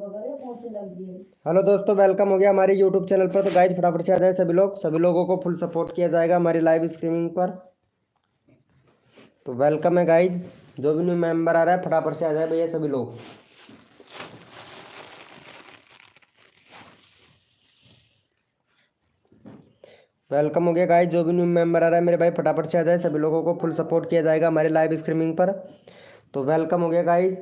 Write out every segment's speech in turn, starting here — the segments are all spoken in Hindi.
हेलो दोस्तों, वेलकम हो गया हमारे यूट्यूब चैनल पर। तो गाइज फटाफट से आ जाए सभी लोगों को फुल सपोर्ट किया जाएगा हमारी लाइव स्ट्रीमिंग पर। तो वेलकम है गाइज, जो भी न्यू मेंबर आ रहा है फटाफट से आ जाए भैया सभी लोग। वेलकम हो गया गाइज, जो भी न्यू मेंबर आ रहा है मेरे भाई फटाफट से आ जाए, सभी लोगों को फुल सपोर्ट किया जाएगा हमारे लाइव स्ट्रीमिंग पर। तो वेलकम हो गया गाइज।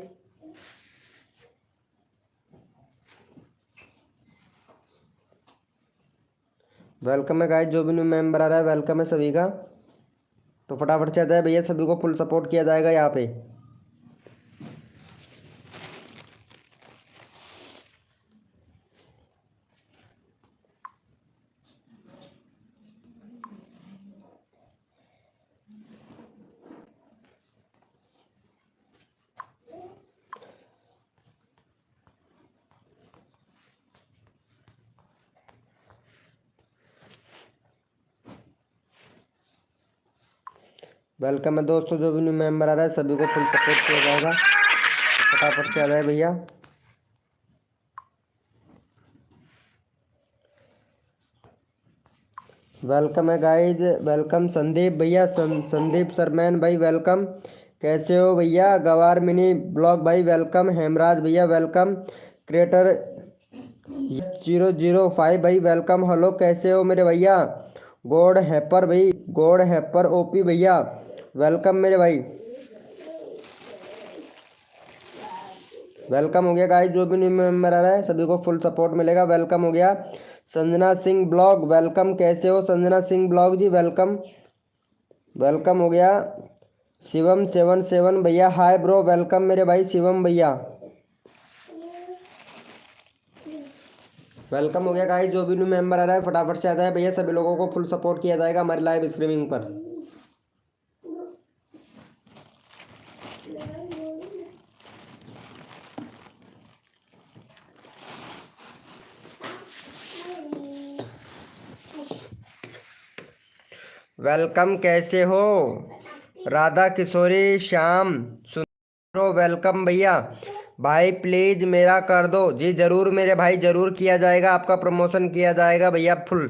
वेलकम है गाइज, जो भी न्यू मेंबर आ रहा है वेलकम है सभी का। तो फटाफट से आ जाए भैया, सभी को फुल सपोर्ट किया जाएगा यहाँ पे। वेलकम है दोस्तों, जो भी न्यू मेंबर आ रहा है सभी को फुल सपोर्ट किया जाएगा। तो फटाफट से आ जाए भैया। वेलकम है गाइज, वेलकम संदीप भैया, संदीप सरमैन भाई वेलकम। कैसे हो भैया? गवार मिनी ब्लॉग भाई वेलकम। हेमराज भैया वेलकम। क्रिएटर 005 भाई वेलकम। हेलो कैसे हो मेरे भैया? गॉड हैपर भाई, गॉड हैपर ओपी भैया वेलकम मेरे भाई। वेलकम हो गया गाइस, जो भी न्यू मेंबर आ रहा है सभी को फुल सपोर्ट मिलेगा। वेलकम हो गया संजना सिंह ब्लॉग वेलकम। कैसे हो संजना सिंह ब्लॉग जी? वेलकम, वेलकम हो गया। शिवम 77 भैया हाय ब्रो वेलकम मेरे भाई शिवम भैया। वेलकम हो गया गाइस, जो भी न्यू मेंबर आ रहा है फटाफट से आ जाए भैया, सभी लोगों को फुल सपोर्ट किया जाएगा हमारी लाइव स्ट्रीमिंग पर। वेलकम, कैसे हो? राधा किशोरी श्याम सुनो वेलकम भैया। भाई प्लीज मेरा कर दो जी, जरूर मेरे भाई, जरूर किया जाएगा, आपका प्रमोशन किया जाएगा भैया। फुल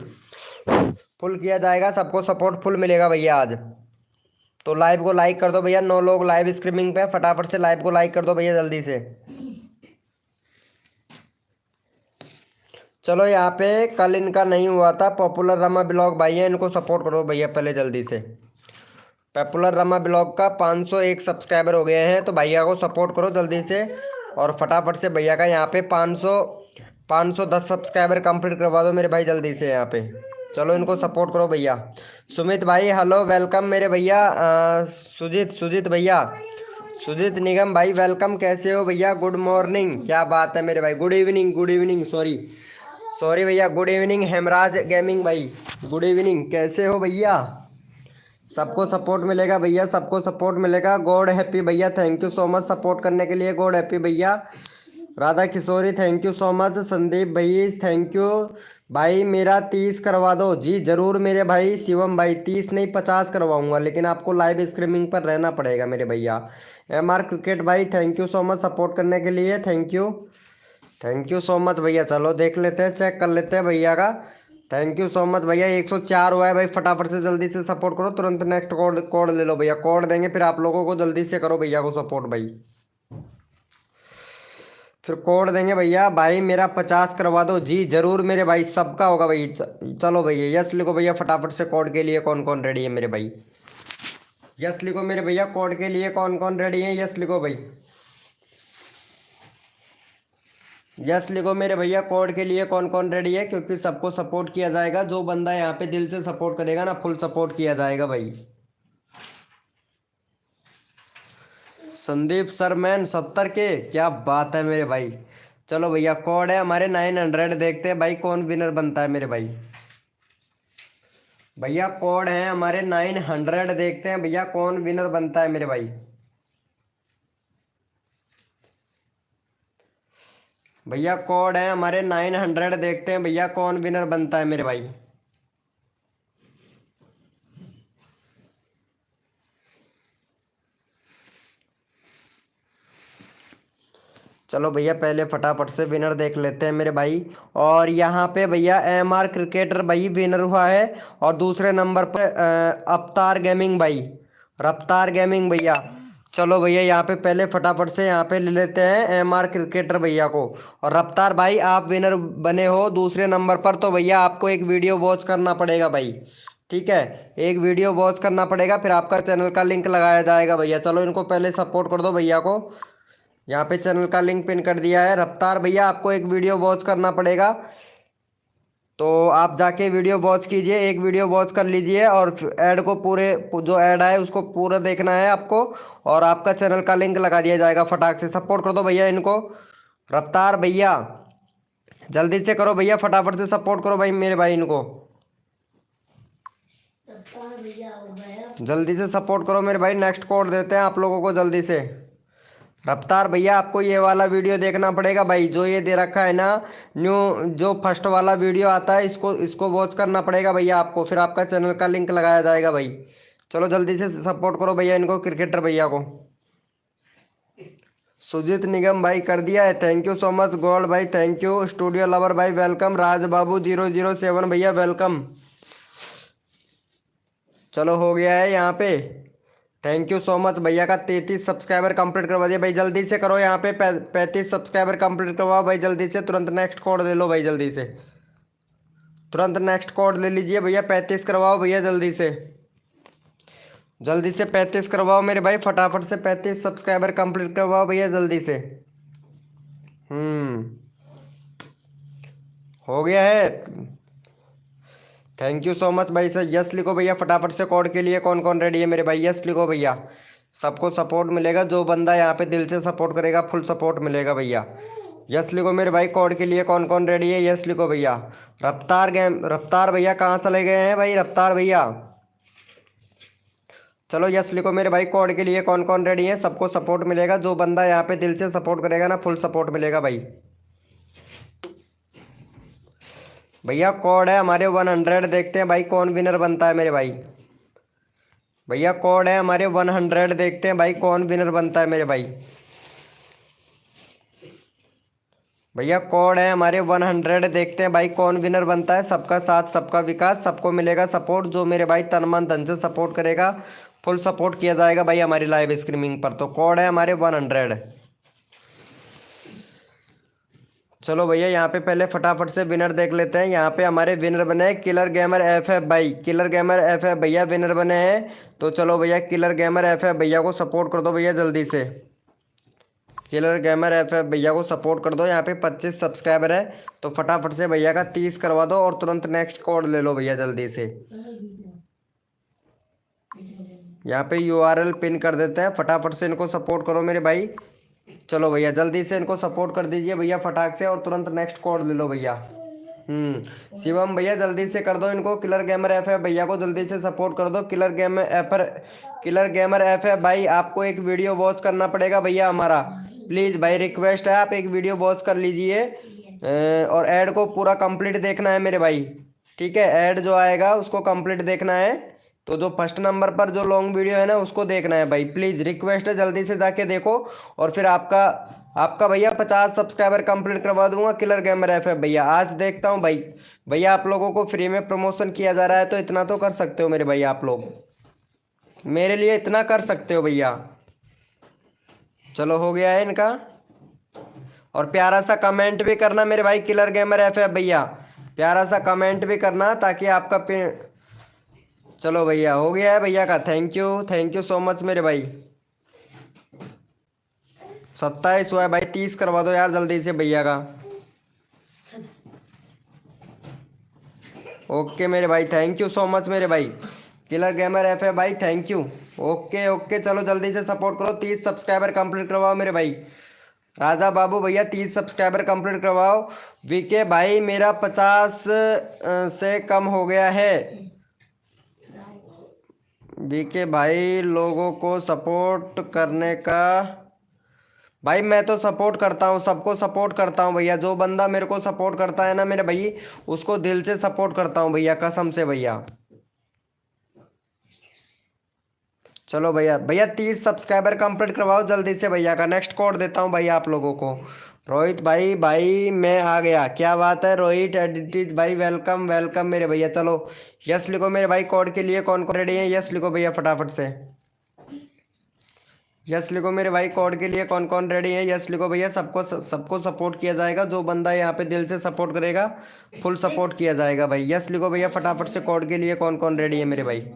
फुल किया जाएगा, सबको सपोर्ट फुल मिलेगा भैया आज। तो लाइव को लाइक कर दो भैया, 9 लोग लाइव स्ट्रीमिंग पे, फटाफट से लाइव को लाइक कर दो भैया जल्दी से। चलो यहाँ पे कल इनका नहीं हुआ था, पॉपुलर रमा ब्लॉग भाई है, इनको सपोर्ट करो भैया पहले जल्दी से। पॉपुलर रमा ब्लॉग का 501 सब्सक्राइबर हो गए हैं, तो भैया को सपोर्ट करो जल्दी से। और फटाफट से भैया का यहाँ पे 510 सब्सक्राइबर कंप्लीट करवा दो मेरे भाई जल्दी से यहाँ पे। चलो इनको सपोर्ट करो भैया। सुमित भाई हेलो वेलकम मेरे भैया। सुजीत सुजीत भैया, सुजीत निगम भाई वेलकम। कैसे हो भैया? गुड मॉर्निंग, क्या बात है मेरे भाई। Good evening, good evening, sorry sorry भैया, गुड इवनिंग। हेमराज गेमिंग भाई गुड इवनिंग, कैसे हो भैया? सबको सपोर्ट मिलेगा भैया, सबको सपोर्ट मिलेगा। गॉड हैप्पी भैया, thank you so much support करने के लिए। गॉड हैप्पी भैया। Radha Kishori thank you so much. Sandeep भाई थैंक यू। भाई मेरा 30 करवा दो जी, जरूर मेरे भाई। शिवम भाई 30 नहीं 50 करवाऊंगा, लेकिन आपको लाइव स्ट्रीमिंग पर रहना पड़ेगा मेरे भैया। MR क्रिकेट भाई thank you so much support करने के लिए, thank you, thank you so much भैया। चलो देख लेते हैं, चेक कर लेते हैं भैया का। थैंक यू सो मच भैया। 104 हुआ है भाई, फटाफट से जल्दी से सपोर्ट करो, तुरंत नेक्स्ट कोड कोड ले लो भैया, कोड देंगे फिर आप लोगों को, जल्दी से करो भैया को सपोर्ट भाई। फिर कोड देंगे भैया। भाई मेरा 50 करवा दो जी, जरूर मेरे भाई, सबका होगा भाई। चलो भैया यस लिखो भैया फटाफट से, कोड के लिए कौन कौन रेडी है मेरे भाई? यस लिखो मेरे भैया, कोड के लिए कौन कौन रेडी है? यस लिखो भाई, यस लिखो मेरे भैया, कोड के लिए कौन कौन रेडी है, क्योंकि सबको सपोर्ट किया जाएगा। जो बंदा यहाँ पे दिल से सपोर्ट करेगा ना, फुल सपोर्ट किया जाएगा भाई। संदीप सरमैन 70 के, क्या बात है मेरे भाई। चलो भैया कोड है हमारे 900, देखते हैं भाई कौन विनर बनता है मेरे भाई। भैया कोड है हमारे 900, देखते हैं भैया कौन विनर बनता है मेरे भाई। भैया कोड है हमारे 900, देखते हैं भैया कौन विनर बनता है मेरे भाई। चलो भैया पहले फटाफट से विनर देख लेते हैं मेरे भाई। और यहाँ पे भैया MR क्रिकेटर भाई विनर हुआ है। और दूसरे नंबर पर अवतार गेमिंग भाई, रफ्तार गेमिंग भैया। चलो भैया यहाँ पे पहले फटाफट से यहाँ पे ले लेते हैं MR क्रिकेटर भैया को। और रफ्तार भाई आप विनर बने हो दूसरे नंबर पर, तो भैया आपको एक वीडियो वॉच करना पड़ेगा भाई। ठीक है, एक वीडियो वॉच करना पड़ेगा, फिर आपका चैनल का लिंक लगाया जाएगा भैया। चलो इनको पहले सपोर्ट कर दो भैया को। यहाँ पे चैनल का लिंक पिन कर दिया है। रफ्तार भैया आपको एक वीडियो वॉच करना पड़ेगा, तो आप जाके वीडियो वॉच कीजिए, एक वीडियो वॉच कर लीजिए और ऐड को पूरे, जो ऐड है उसको पूरा देखना है आपको। और आपका चैनल का लिंक लगा दिया जाएगा। फटाक से सपोर्ट कर दो भैया इनको। रफ्तार भैया जल्दी से करो भैया, फटाफट से सपोर्ट करो भाई मेरे भाई इनको। जल्दी से सपोर्ट करो मेरे भाई, नेक्स्ट कोड देते हैं आप लोगों को जल्दी से। रफ्तार भैया आपको ये वाला वीडियो देखना पड़ेगा भाई, जो ये दे रखा है ना न्यू, जो फर्स्ट वाला वीडियो आता है, इसको वॉच करना पड़ेगा भैया आपको, फिर आपका चैनल का लिंक लगाया जाएगा भाई। चलो जल्दी से सपोर्ट करो भैया इनको, क्रिकेटर भैया को। सुजीत निगम भाई कर दिया है, thank you so much. Gold भाई थैंक यू। स्टूडियो लवर भाई वेलकम। राज बाबू 007 भैया वेलकम। चलो हो गया है यहाँ पे, थैंक यू सो मच। भैया का 33 सब्सक्राइबर कंप्लीट करवा दिया भाई, जल्दी से करो यहाँ पे 35 सब्सक्राइबर कंप्लीट करवाओ भाई जल्दी से। तुरंत नेक्स्ट कोड ले लो भाई जल्दी से, तुरंत नेक्स्ट कोड ले लीजिए भैया। 35 करवाओ भैया जल्दी से, जल्दी से 35 करवाओ मेरे भाई, फटाफट से 35 सब्सक्राइबर कंप्लीट करवाओ भैया जल्दी से। हो गया है, थैंक यू सो मच भाई सर। यस लिखो भैया फटाफट से, कोड के लिए कौन कौन रेडी है मेरे भाई, यस लिखो भैया। सबको सपोर्ट मिलेगा, जो बंदा यहाँ पे दिल से सपोर्ट करेगा फुल सपोर्ट मिलेगा भैया। यस लिखो मेरे भाई, कोड के लिए कौन कौन रेडी है, यस लिखो भैया। रफ्तार भैया कहाँ चले गए हैं भाई, रफ्तार भैया चलो यस लिखो मेरे भाई, कोड के लिए कौन कौन रेडी है। सबको सपोर्ट मिलेगा, जो बंदा यहाँ पे दिल से सपोर्ट करेगा ना फुल सपोर्ट मिलेगा भाई। भैया कोड है हमारे 100, देखते हैं भाई कौन विनर बनता है मेरे भाई। भैया कोड है हमारे 100, देखते हैं भाई कौन विनर बनता है मेरे भाई। भैया कोड है हमारे 100, देखते हैं भाई कौन विनर बनता है। सबका साथ सबका विकास, सबको मिलेगा सपोर्ट, जो मेरे भाई तन मन धन से सपोर्ट करेगा फुल सपोर्ट किया जाएगा भाई हमारी लाइव स्ट्रीमिंग पर। तो कोड है हमारे 100। चलो भैया यहाँ पे पहले फटाफट से विनर देख लेते हैं। यहाँ पे हमारे विनर बने हैं किलर गेमर FF भाई, किलर गेमर FF भैया विनर बने हैं। तो चलो भैया किलर गेमर FF भैया को सपोर्ट कर दो भैया जल्दी से। किलर गेमर FF भैया को सपोर्ट कर दो। यहाँ पे 25 सब्सक्राइबर है, तो फटाफट से भैया का 30 करवा दो और तुरंत नेक्स्ट कोड ले लो भैया जल्दी से। यहाँ पे URL पिन कर देते हैं, फटाफट से इनको सपोर्ट करो मेरे भाई। चलो भैया जल्दी से इनको सपोर्ट कर दीजिए भैया फटाक से, और तुरंत नेक्स्ट कोड ले लो भैया। शिवम भैया जल्दी से कर दो इनको, किलर गेमर FF भैया को जल्दी से सपोर्ट कर दो। किलर गेमर FF भाई आपको एक वीडियो वॉच करना पड़ेगा भैया हमारा, प्लीज़ भाई रिक्वेस्ट है, आप एक वीडियो वॉच कर लीजिए। और ऐड को पूरा कंप्लीट देखना है मेरे भाई, ठीक है। ऐड जो आएगा उसको कंप्लीट देखना है, तो जो फर्स्ट नंबर पर जो लॉन्ग वीडियो है ना उसको देखना है भाई, प्लीज़ रिक्वेस्ट है, जल्दी से जाके देखो। और फिर आपका भैया 50 सब्सक्राइबर कंप्लीट करवा दूंगा किलर गेमर FF भैया। आज देखता हूँ भाई, भैया आप लोगों को फ्री में प्रमोशन किया जा रहा है, तो इतना तो कर सकते हो मेरे भाई, आप लोग मेरे लिए इतना कर सकते हो भैया। चलो हो गया है इनका, और प्यारा सा कमेंट भी करना मेरे भाई किलर गेमर FF भैया, प्यारा सा कमेंट भी करना ताकि आपका चलो भैया हो गया है भैया का, थैंक यू सो मच मेरे भाई। 27 हुआ है भाई, 30 करवा दो यार जल्दी से भैया का। ओके मेरे भाई, थैंक यू सो मच मेरे भाई। किलर गेमर FF भाई थैंक यू। ओके चलो जल्दी से सपोर्ट करो, 30 सब्सक्राइबर कंप्लीट करवाओ मेरे भाई। राजा बाबू भैया 30 सब्सक्राइबर कंप्लीट करवाओ। VK भाई मेरा 50 से कम हो गया है। VK भाई लोगों को सपोर्ट करने का, भाई मैं तो सपोर्ट करता हूँ, सबको सपोर्ट करता हूँ भैया। जो बंदा मेरे को सपोर्ट करता है ना मेरे भाई, उसको दिल से सपोर्ट करता हूँ भैया, कसम से भैया। चलो भैया, भैया 30 सब्सक्राइबर कंप्लीट करवाओ जल्दी से भैया का। नेक्स्ट कोड देता हूँ भैया आप लोगों को। रोहित भाई, भाई मैं आ गया, क्या बात है रोहित एडिटिज भाई, वेलकम वेलकम मेरे भैया। चलो यस लिखो मेरे भाई, कोड के लिए कौन कौन रेडी है, यस लिखो भैया फटाफट से। यस लिखो मेरे भाई, कोड के लिए कौन कौन रेडी है, यस लिखो भैया। सबको सबको सपोर्ट किया जाएगा, जो बंदा यहाँ पे दिल से सपोर्ट करेगा फुल सपोर्ट किया जाएगा भाई। यस लिखो भैया फटाफट से, कोड के लिए कौन कौन रेडी है मेरे भाई।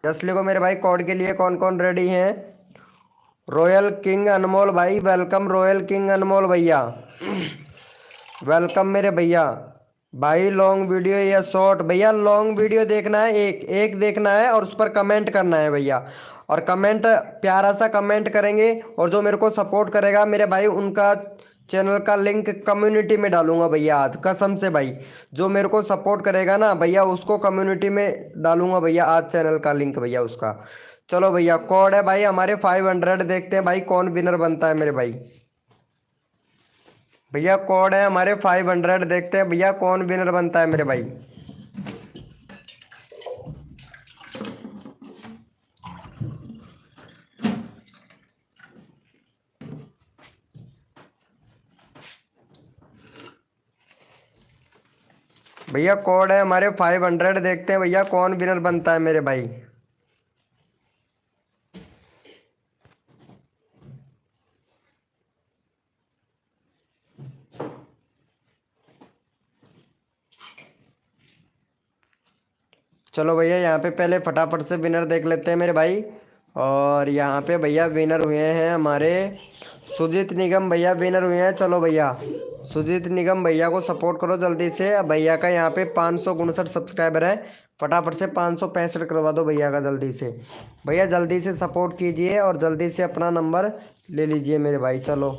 यस लिखो मेरे भाई, कोड के लिए कौन कौन रेडी है। रॉयल किंग अनमोल भाई, वेलकम रॉयल किंग अनमोल भैया, वेलकम मेरे भैया। भाई लॉन्ग वीडियो या शॉर्ट, भैया लॉन्ग वीडियो देखना है, एक एक देखना है और उस पर कमेंट करना है भैया। और कमेंट प्यारा सा कमेंट करेंगे, और जो मेरे को सपोर्ट करेगा मेरे भाई उनका चैनल का लिंक कम्युनिटी में डालूंगा भैया आज, कसम से भाई। जो मेरे को सपोर्ट करेगा ना भैया उसको कम्युनिटी में डालूंगा भैया आज चैनल का लिंक भैया उसका। चलो भैया, कोड है भाई हमारे 500, देखते हैं भाई कौन विनर बनता है मेरे भाई। भैया कोड है हमारे 500, देखते हैं भैया कौन विनर बनता है मेरे भाई। भैया कोड है हमारे 500, देखते हैं भैया कौन विनर बनता है मेरे भाई। चलो भैया यहाँ पे पहले फटाफट से विनर देख लेते हैं मेरे भाई। और यहाँ पे भैया विनर हुए हैं हमारे सुजीत निगम भैया, विनर हुए हैं। चलो भैया सुजीत निगम भैया को सपोर्ट करो जल्दी से। अब भैया का यहाँ पे 559 सब्सक्राइबर है, फटाफट से 565 करवा दो भैया का जल्दी से। भैया जल्दी से सपोर्ट कीजिए और जल्दी से अपना नंबर ले लीजिए मेरे भाई। चलो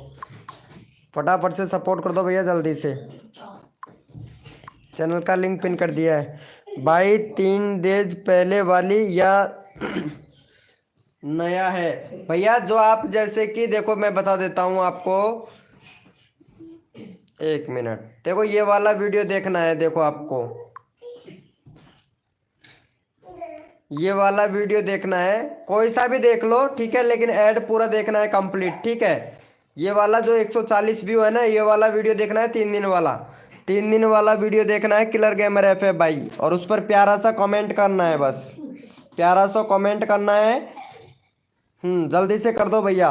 फटाफट से सपोर्ट कर दो भैया जल्दी से। चैनल का लिंक पिन कर दिया है भाई। 3 डेज पहले वाली या नया है भैया, जो आप जैसे कि देखो मैं बता देता हूँ आपको, 1 मिनट। देखो ये वाला वीडियो देखना है, देखो आपको ये वाला वीडियो देखना है, कोई सा भी देख लो ठीक है, लेकिन ऐड पूरा देखना है कंप्लीट, ठीक है। ये वाला जो 140 व्यू है ना, ये वाला वीडियो देखना है 3 दिन वाला, 3 दिन वाला वीडियो देखना है किलर गेमर FF भाई। और उस पर प्यारा सा कमेंट करना है, बस प्यारा सा कमेंट करना है। जल्दी से कर दो भैया।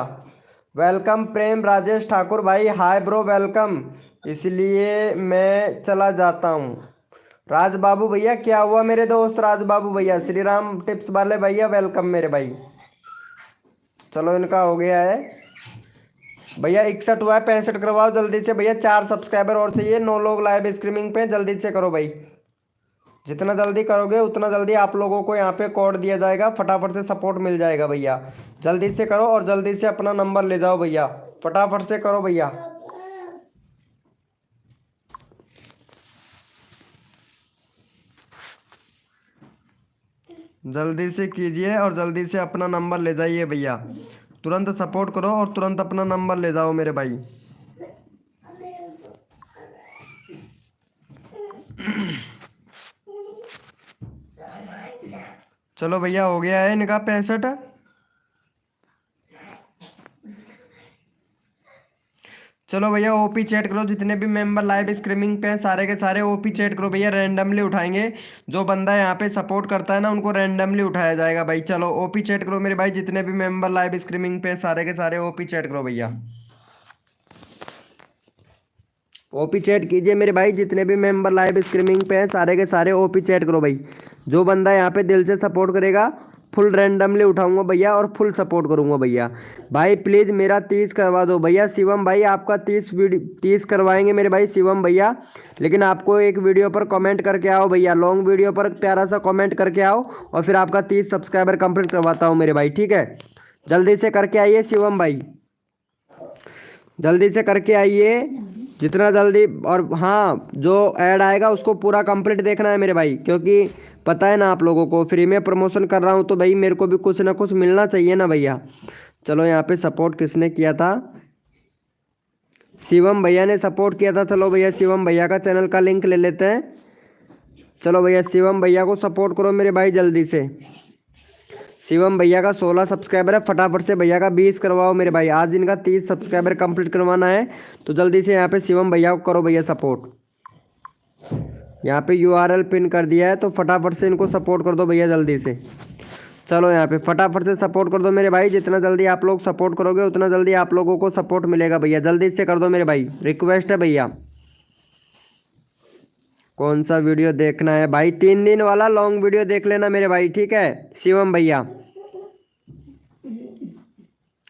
वेलकम प्रेम राजेश ठाकुर भाई, हाय ब्रो वेलकम, इसलिए मैं चला जाता हूँ। राज बाबू भैया, क्या हुआ मेरे दोस्त राज बाबू भैया, श्री राम टिप्स वाले भैया वेलकम मेरे भाई। चलो इनका हो गया है भैया, 61 हुआ है, 65 करवाओ जल्दी से भैया। 4 सब्सक्राइबर और चाहिए, 9 लोग लाइव स्ट्रीमिंग पे, जल्दी से करो भाई। जितना जल्दी करोगे उतना जल्दी आप लोगों को यहाँ पे कोड दिया जाएगा, फटाफट से सपोर्ट मिल जाएगा भैया। जल्दी से करो और जल्दी से अपना नंबर ले जाओ भैया, फटाफट से करो भैया। जल्दी से कीजिए और जल्दी से अपना नंबर ले जाइए भैया। तुरंत सपोर्ट करो और तुरंत अपना नंबर ले जाओ मेरे भाई। चलो भैया हो गया है इनका 65। चलो भैया ओपी चैट करो, जितने भी मेंबर लाइव स्ट्रीमिंग पे हैं सारे के सारे ओपी चैट करो भैया। रैंडमली उठाएंगे, जो बंदा यहाँ पे सपोर्ट करता है ना उनको रैंडमली उठाया जाएगा भाई। चलो ओपी चैट करो मेरे भाई, जितने भी मेंबर लाइव स्ट्रीमिंग पे हैं सारे के सारे ओपी चैट करो भैया। ओपी चैट कीजिए मेरे भाई, जितने भी मेंबर लाइव स्ट्रीमिंग पे हैं सारे के सारे ओपी चैट करो भाई। जो बंदा यहाँ पे दिल से सपोर्ट करेगा फुल रैंडमली उठाऊंगा भैया और फुल सपोर्ट करूंगा भैया। भाई प्लीज़ मेरा 30 करवा दो भैया। शिवम भाई आपका 30 करवाएंगे मेरे भाई शिवम भैया, लेकिन आपको एक वीडियो पर कमेंट करके आओ भैया, लॉन्ग वीडियो पर प्यारा सा कमेंट करके आओ और फिर आपका 30 सब्सक्राइबर कंप्लीट करवाता हूँ मेरे भाई, ठीक है। जल्दी से करके आइए शिवम भाई, जल्दी से करके आइए जितना जल्दी। और हाँ, जो ऐड आएगा उसको पूरा कंप्लीट देखना है मेरे भाई, क्योंकि पता है ना आप लोगों को फ्री में प्रमोशन कर रहा हूँ तो भाई मेरे को भी कुछ ना कुछ मिलना चाहिए ना भैया। चलो यहाँ पे सपोर्ट किसने किया था, शिवम भैया ने सपोर्ट किया था। चलो भैया शिवम भैया का चैनल का लिंक ले लेते हैं। चलो भैया शिवम भैया को सपोर्ट करो मेरे भाई जल्दी से। शिवम भैया का 16 सब्सक्राइबर है, फटाफट से भैया का 20 करवाओ मेरे भाई। आज इनका 30 सब्सक्राइबर कंप्लीट करवाना है, तो जल्दी से यहाँ पे शिवम भैया को करो भैया सपोर्ट। यहाँ पे URL पिन कर दिया है, तो फटाफट से इनको सपोर्ट कर दो भैया जल्दी से। चलो यहाँ पे फटाफट से सपोर्ट कर दो मेरे भाई। जितना जल्दी आप लोग सपोर्ट करोगे उतना जल्दी आप लोगों को सपोर्ट मिलेगा भैया। जल्दी से कर दो मेरे भाई, रिक्वेस्ट है भैया। कौन सा वीडियो देखना है भाई? 3 दिन वाला लॉन्ग वीडियो देख लेना मेरे भाई, ठीक है शिवम भैया।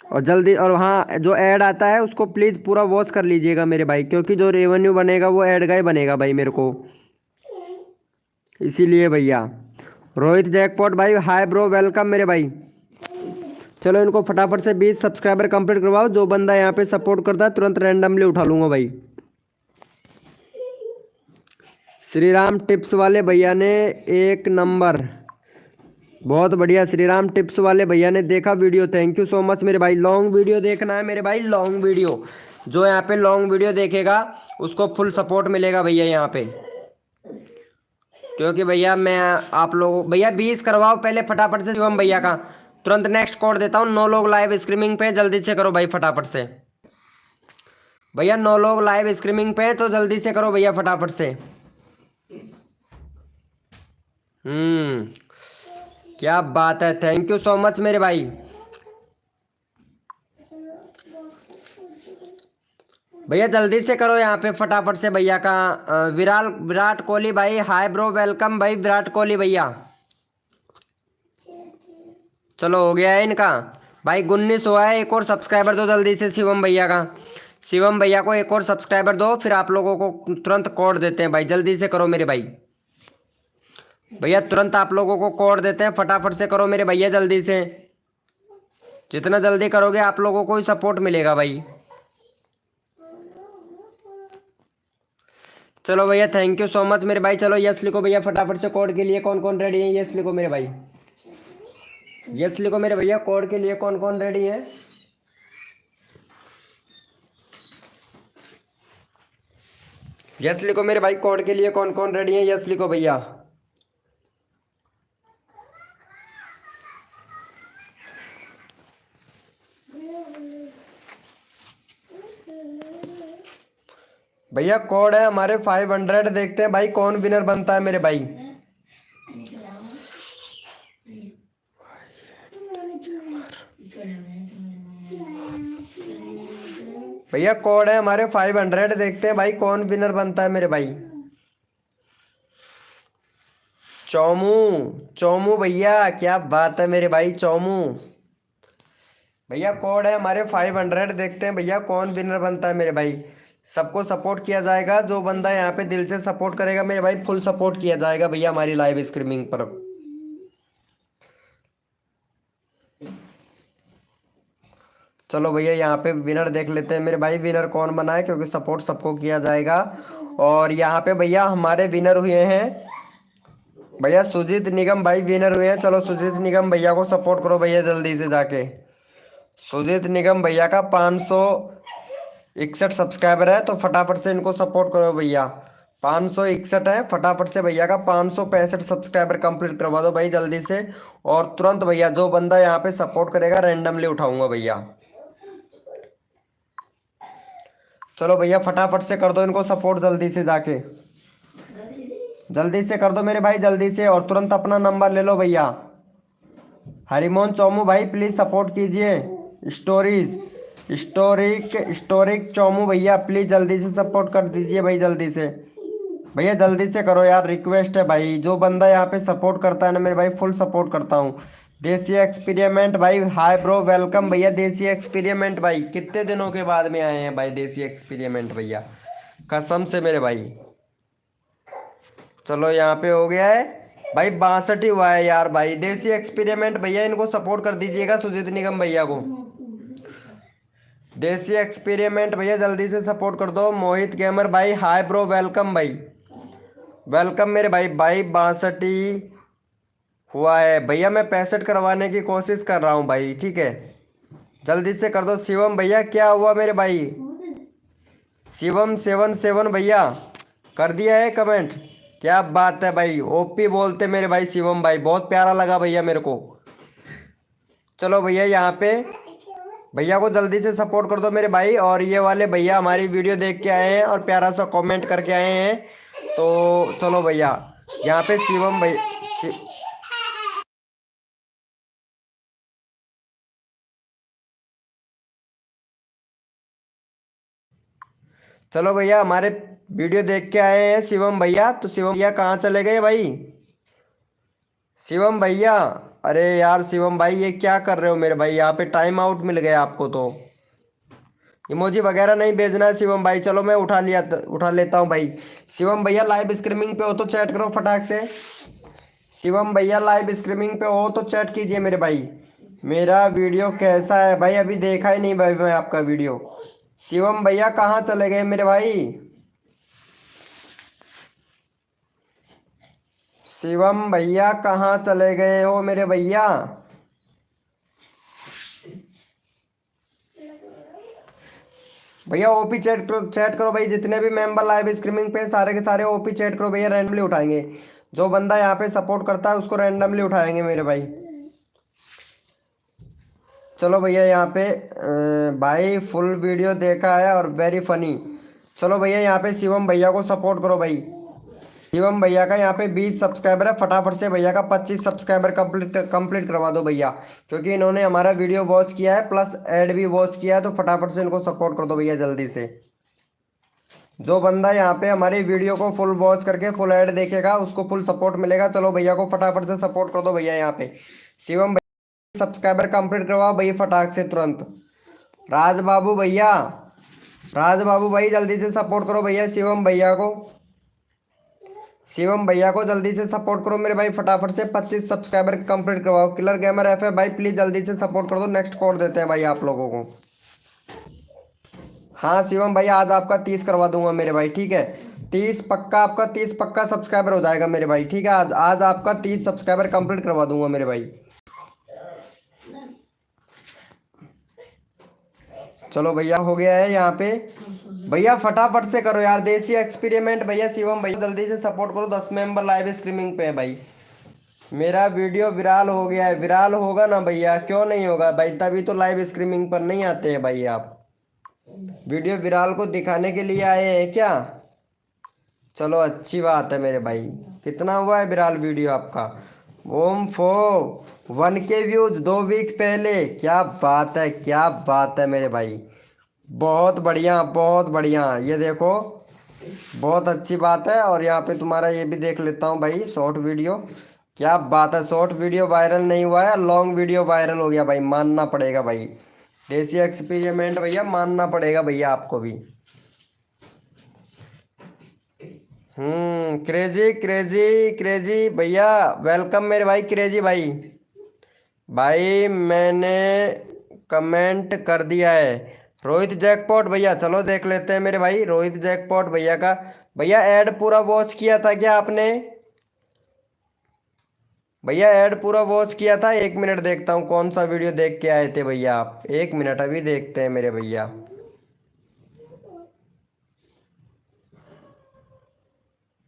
और जल्दी, और हाँ जो ऐड आता है उसको प्लीज़ पूरा वॉच कर लीजिएगा मेरे भाई, क्योंकि जो रेवेन्यू बनेगा वो ऐड का ही बनेगा भाई मेरे को, इसीलिए भैया। रोहित जैकपॉट भाई हाय ब्रो, वेलकम मेरे भाई। चलो इनको फटाफट से 20 सब्सक्राइबर कंप्लीट करवाओ। जो बंदा यहाँ पे सपोर्ट करता है तुरंत रैंडमली उठा लूंगा भाई। श्री राम टिप्स वाले भैया ने 1 नंबर, बहुत बढ़िया। श्री राम टिप्स वाले भैया ने देखा video, thank you so much मेरे भाई। लॉन्ग वीडियो देखना है मेरे भाई, लॉन्ग वीडियो। जो यहाँ पे लॉन्ग वीडियो देखेगा उसको फुल सपोर्ट मिलेगा भैया यहाँ पे, क्योंकि भैया मैं आप लोगों भैया 20 करवाओ पहले फटाफट से शिवम भैया का। तुरंत नेक्स्ट कोड देता हूँ। 9 लोग लाइव स्ट्रीमिंग पे, जल्दी से करो भाई फटाफट से भैया। 9 लोग लाइव स्ट्रीमिंग पे, तो जल्दी से करो भैया फटाफट से। क्या बात है, थैंक यू सो मच मेरे भाई। भैया जल्दी से करो यहाँ पे फटाफट से भैया का। विराट कोहली भाई हाय ब्रो, वेलकम भाई विराट कोहली भैया। चलो हो गया है इनका भाई। 19 हुआ है, एक और सब्सक्राइबर दो जल्दी से शिवम भैया का। शिवम भैया को एक और सब्सक्राइबर दो, फिर आप लोगों को तुरंत कोड देते हैं भाई। जल्दी से करो मेरे भाई। भैया तुरंत आप लोगों को कोड देते हैं, फटाफट से करो मेरे भैया जल्दी से। जितना जल्दी करोगे आप लोगों को ही सपोर्ट मिलेगा भाई। चलो भैया थैंक यू सो मच मेरे भाई। चलो यस लिखो भैया फटाफट से। कोड के लिए कौन कौन रेडी है? यस लिखो मेरे भाई, यस लिखो मेरे भैया। कोड के लिए कौन कौन रेडी है? यस लिखो मेरे भाई। कोड के लिए कौन कौन रेडी है? यस लिखो भैया। भैया कोड है हमारे 500। देखते हैं भाई कौन विनर बनता है मेरे भाई। भैया कोड है हमारे 500। देखते हैं भाई कौन विनर बनता है मेरे भाई। चौमू, चौमू भैया क्या बात है मेरे भाई, चौमू भैया। कोड है हमारे 500। देखते हैं भैया कौन विनर बनता है मेरे भाई। सबको सपोर्ट किया जाएगा। जो बंदा यहाँ पे दिल से सपोर्ट करेगा मेरे भाई, फुल सपोर्ट किया जाएगा भैया हमारी लाइव स्ट्रीमिंग पर। चलो भैया यहाँ पे विनर देख लेते हैं मेरे भाई, विनर कौन बना है, क्योंकि सपोर्ट सबको किया जाएगा। और यहाँ पे भैया हमारे विनर हुए हैं भैया सुजीत निगम भाई विनर हुए हैं। चलो सुजीत निगम भैया को सपोर्ट करो भैया जल्दी से जाके। सुजीत निगम भैया का 561 सब्सक्राइबर है, तो फटाफट से इनको सपोर्ट करो भैया। 561 है, फटाफट से भैया का 565 सब्सक्राइबर कंप्लीट करवा दो भाई जल्दी से। और तुरंत भैया जो बंदा यहाँ पे सपोर्ट करेगा रैंडमली उठाऊंगा भैया। चलो भैया फटाफट से कर दो इनको सपोर्ट जल्दी से जाके। जल्दी से कर दो मेरे भाई जल्दी से, और तुरंत अपना नंबर ले लो भैया। हरिमोहन चौमू भाई प्लीज सपोर्ट कीजिए। स्टोरिक चौमू भैया प्लीज जल्दी से सपोर्ट कर दीजिए भाई जल्दी से। भैया जल्दी से करो यार, रिक्वेस्ट है भाई। जो बंदा यहाँ पे सपोर्ट करता है ना मेरे भाई, फुल सपोर्ट करता हूँ। देसी एक्सपेरिमेंट भाई हाय ब्रो, वेलकम भैया। देसी एक्सपेरिमेंट भाई कितने दिनों के बाद में आए हैं भाई देसी एक्सपेरिमेंट भैया, कसम से मेरे भाई। चलो यहाँ पे हो गया है भाई, 62 ही हुआ है यार भाई। देसी एक्सपेरिमेंट भैया इनको सपोर्ट कर दीजिएगा, सुजीत निगम भैया को। देसी एक्सपेरिमेंट भैया जल्दी से सपोर्ट कर दो। मोहित गेमर भाई हाय ब्रो, वेलकम भाई, वेलकम मेरे भाई। भाई 62 हुआ है भैया, मैं 65 करवाने की कोशिश कर रहा हूँ भाई, ठीक है जल्दी से कर दो। शिवम भैया क्या हुआ मेरे भाई? शिवम 77 भैया कर दिया है कमेंट, क्या बात है भाई, ओपी बोलते मेरे भाई शिवम भाई, बहुत प्यारा लगा भैया मेरे को। चलो भैया यहाँ पे भैया को जल्दी से सपोर्ट कर दो मेरे भाई। और ये वाले भैया हमारी वीडियो देख के आए हैं और प्यारा सा कमेंट करके आए हैं। तो चलो भैया यहाँ पे शिवम भाई चलो भैया हमारे वीडियो देख के आए हैं शिवम भैया। तो शिवम भैया कहाँ चले गए भाई? शिवम भैया, अरे यार शिवम भाई ये क्या कर रहे हो मेरे भाई? यहाँ पे टाइम आउट मिल गया आपको तो। इमोजी वगैरह नहीं भेजना है शिवम भाई। चलो मैं उठा लेता हूँ भाई। शिवम भैया लाइव स्ट्रीमिंग पे हो तो चैट करो फटाक से। शिवम भैया लाइव स्ट्रीमिंग पे हो तो चैट कीजिए मेरे भाई। मेरा वीडियो कैसा है भाई? अभी देखा ही नहीं भाई मैं आपका वीडियो। शिवम भैया कहाँ चले गए मेरे भाई? शिवम भैया कहाँ चले गए हो मेरे भैया? भैया ओपी चैट करो भाई। जितने भी मेंबर लाइव स्ट्रीमिंग पे सारे के सारे ओपी चैट करो भैया। रैंडमली उठाएंगे, जो बंदा यहाँ पे सपोर्ट करता है उसको रैंडमली उठाएंगे मेरे भाई। चलो भैया यहाँ पे भाई फुल वीडियो देखा है और वेरी फनी। चलो भैया यहाँ पे शिवम भैया को सपोर्ट करो भाई। शिवम भैया का यहाँ पे 20 सब्सक्राइबर है, फटाफट से भैया का 25 सब्सक्राइबर कंप्लीट करवा दो भैया। क्योंकि इन्होंने हमारा वीडियो वॉच किया है प्लस ऐड भी वॉच किया है, तो फटाफट से इनको सपोर्ट कर दो भैया जल्दी से। जो बंदा यहाँ पे हमारी वीडियो को फुल वॉच करके फुल ऐड देखेगा उसको फुल सपोर्ट मिलेगा। चलो भैया को फटाफट से सपोर्ट कर दो भैया यहाँ पे। शिवम भैया सब्सक्राइबर कंप्लीट करवाओ भैया फटाक से तुरंत। राज बाबू भैया, राज बाबू भाई जल्दी से सपोर्ट करो भैया शिवम भैया को। शिवम भैया को जल्दी से सपोर्ट करो मेरे भाई फटाफट से। 25 सब्सक्राइबर कंप्लीट करवाओ। किलर गेमर एफ है भाई, प्लीज जल्दी से सपोर्ट कर दो। नेक्स्ट कोड देते हैं भाई आप लोगों को। हाँ शिवम भाई आज आपका 30 करवा दूंगा मेरे भाई, ठीक है। 30 पक्का, आपका 30 पक्का सब्सक्राइबर हो जाएगा मेरे भाई, ठीक है। आज आज आपका 30 सब्सक्राइबर कंप्लीट करवा दूंगा मेरे भाई। चलो भैया हो गया है यहाँ पे। भैया फटाफट से करो यार देसी एक्सपेरिमेंट भैया। शिवम भैया जल्दी से सपोर्ट करो। 10 मेंबर लाइव स्ट्रीमिंग पे है भाई। मेरा वीडियो विराल हो गया है। विराल होगा ना भैया, क्यों नहीं होगा भाई? तभी तो लाइव स्ट्रीमिंग पर नहीं आते हैं भाई आप। वीडियो विराल को दिखाने के लिए आए हैं क्या? चलो अच्छी बात है मेरे भाई। कितना हुआ है विराल वीडियो आपका? ओम फो 1K व्यूज 2 वीक पहले। क्या बात है, क्या बात है मेरे भाई। बहुत बढ़िया, बहुत बढ़िया। ये देखो बहुत अच्छी बात है। और यहाँ पे तुम्हारा ये भी देख लेता हूँ भाई शॉर्ट वीडियो। क्या बात है, शॉर्ट वीडियो वायरल नहीं हुआ है, लॉन्ग वीडियो वायरल हो गया भाई। मानना पड़ेगा भाई, देसी एक्सपेरिमेंट भैया, मानना पड़ेगा भैया आपको भी। क्रेजी क्रेजी क्रेजी भैया, वेलकम मेरे भाई क्रेजी भाई। भाई मैंने कमेंट कर दिया है। रोहित जैकपॉट भैया, चलो देख लेते हैं मेरे भाई। रोहित जैकपॉट भैया का भैया ऐड पूरा वॉच किया था क्या आपने? भैया ऐड पूरा वॉच किया था? 1 मिनट देखता हूँ कौन सा वीडियो देख के आए थे भैया आप। 1 मिनट अभी देखते हैं मेरे भैया।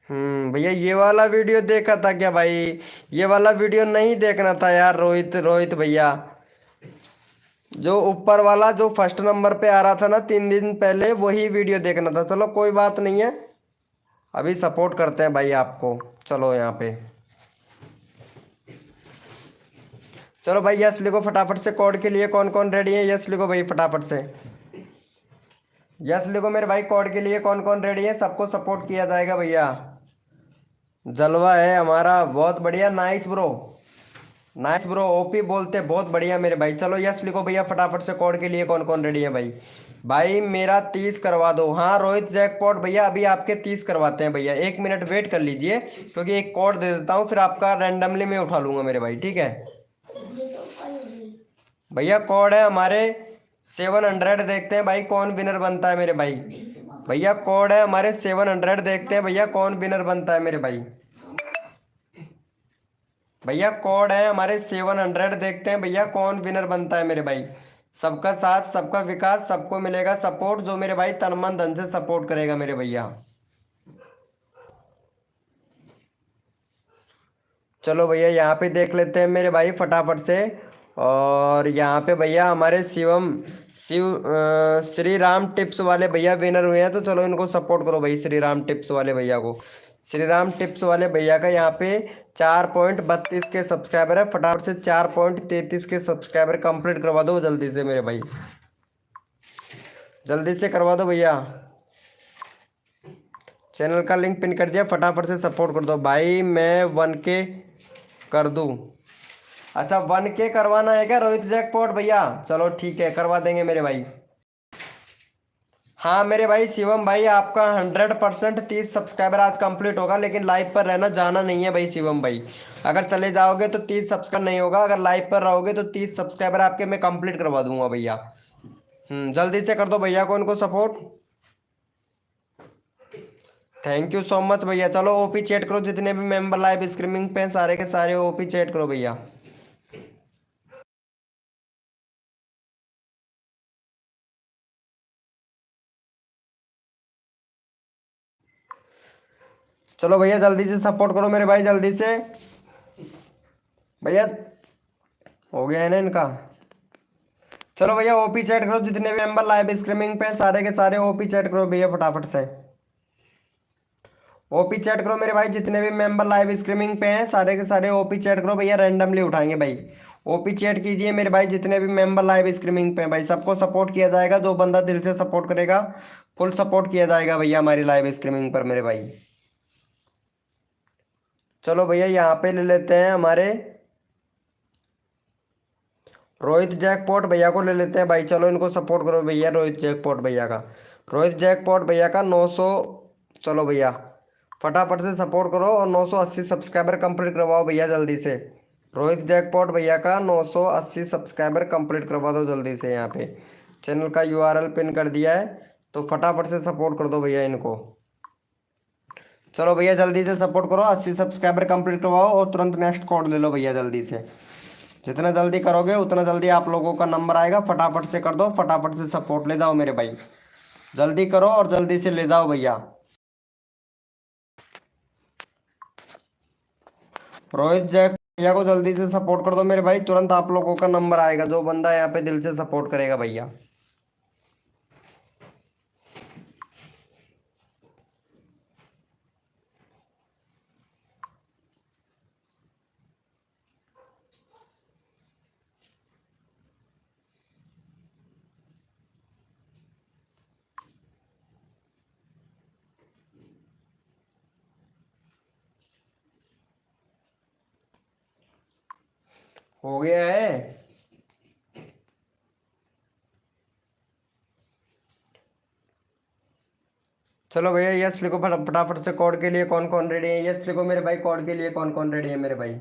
भैया ये वाला वीडियो देखा था क्या भाई? ये वाला वीडियो नहीं देखना था यार रोहित रोहित भैया। जो ऊपर वाला जो फर्स्ट नंबर पे आ रहा था ना 3 दिन पहले, वही वीडियो देखना था। चलो कोई बात नहीं है, अभी सपोर्ट करते हैं भाई आपको। चलो यहाँ पे चलो भाई यस लिखो फटाफट से। कोड के लिए कौन कौन रेडी है? यस लिखो भाई फटाफट से। यस लिखो मेरे भाई। कोड के लिए कौन कौन रेडी है? सबको सपोर्ट किया जाएगा भैया। जलवा है हमारा, बहुत बढ़िया। Nice bro, nice bro. OP बोलते बहुत बढ़िया मेरे भाई। चलो यस लिखो भैया फटाफट से। कोड के लिए कौन कौन रेडी है भाई? भाई मेरा 30 करवा दो। हाँ रोहित जैकपॉट भैया अभी आपके 30 करवाते हैं भैया। 1 मिनट वेट कर लीजिए, क्योंकि एक कोड दे देता हूँ, फिर आपका रैंडमली मैं उठा लूंगा मेरे भाई, ठीक है। भैया कोड है हमारे 700। देखते हैं भाई कौन विनर बनता है मेरे भाई। भैया कोड है हमारे 700। देखते हैं भैया कौन विनर बनता है मेरे भाई। भैया कोड है हमारे 700। देखते हैं भैया कौन विनर बनता है मेरे भाई। सबका साथ, सबका विकास, सबको मिलेगा सपोर्ट, जो मेरे भाई तन मन धन से सपोर्ट करेगा मेरे भैया। चलो भैया यहाँ पे देख लेते हैं मेरे भाई फटाफट से। और यहाँ पे भैया हमारे श्री राम टिप्स वाले भैया विनर हुए हैं, तो चलो इनको सपोर्ट करो भाई, श्री राम टिप्स वाले भैया को। श्री राम टिप्स वाले भैया का यहाँ पे 4.32 के सब्सक्राइबर है। फटाफट से 4.33 के सब्सक्राइबर कंप्लीट करवा दो जल्दी से मेरे भाई, जल्दी से करवा दो भैया। चैनल का लिंक पिन कर दिया, फटाफट से सपोर्ट कर दो भाई। मैं 1K कर दूं? अच्छा 1K करवाना है क्या रोहित जैकपॉट भैया? चलो ठीक है, करवा देंगे मेरे भाई। हाँ मेरे भाई शिवम भाई, आपका 100% 30 सब्सक्राइबर आज कंप्लीट होगा, लेकिन लाइव पर रहना, जाना नहीं है भाई शिवम भाई। अगर चले जाओगे तो 30 सब्सक्राइबर नहीं होगा, अगर लाइव पर रहोगे तो 30 सब्सक्राइबर आपके मैं कंप्लीट करवा दूंगा भैया। जल्दी से कर दो भैया को उनको support. Thank you so much भैया। चलो ओपी चैट करो, जितने भी मेंबर लाइव स्ट्रीमिंग पे सारे के सारे ओपी चैट करो भैया। चलो भैया जल्दी से सपोर्ट करो मेरे भाई, जल्दी से भैया। हो गया है ना इनका? चलो भैया ओपी चैट करो, जितने भी मेंबर लाइव स्ट्रीमिंग पे सारे के सारे ओपी चैट करो भैया फटाफट से। ओपी चैट करो मेरे भाई, जितने भी मेंबर लाइव स्ट्रीमिंग पे हैं सारे के सारे ओपी चैट करो भैया, रैंडमली उठाएंगे भाई। ओपी चैट कीजिए मेरे भाई, जितने भी मेंबर लाइव स्ट्रीमिंग पे हैं भाई, सबको सपोर्ट किया जाएगा। जो बंदा दिल से सपोर्ट करेगा फुल सपोर्ट किया जाएगा भैया हमारी लाइव स्ट्रीमिंग पर मेरे भाई। चलो भैया यहाँ पे ले लेते हैं हमारे रोहित जैकपॉट भैया को ले लेते हैं भाई। चलो इनको सपोर्ट करो भैया, रोहित जैकपॉट भैया का, रोहित जैकपॉट भैया का 900। चलो भैया फटाफट से सपोर्ट करो और 980 सब्सक्राइबर कंप्लीट करवाओ भैया जल्दी से। रोहित जैकपॉट भैया का 980 सब्सक्राइबर कंप्लीट करवा दो जल्दी से। यहाँ पे चैनल का URL पिन कर दिया है, तो फटाफट से सपोर्ट कर दो भैया इनको। चलो भैया जल्दी से सपोर्ट करो, 80 सब्सक्राइबर कंप्लीट करवाओ और तुरंत नेक्स्ट कोड ले लो भैया जल्दी से। जितना जल्दी करोगे उतना जल्दी आप लोगों का नंबर आएगा। फटाफट से कर दो, फटाफट से सपोर्ट ले जाओ मेरे भाई, जल्दी करो और जल्दी से ले जाओ भैया। रोहित जैक भैया को जल्दी से सपोर्ट कर दो मेरे भाई, तुरंत आप लोगों का नंबर आएगा, जो बंदा यहाँ पे दिल से सपोर्ट करेगा भैया। हो गया है? चलो भैया यस लिखो फटाफट से। कोड के लिए कौन कौन रेडी है? यस लिखो मेरे भाई, कोड के लिए कौन कौन रेडी है मेरे भाई?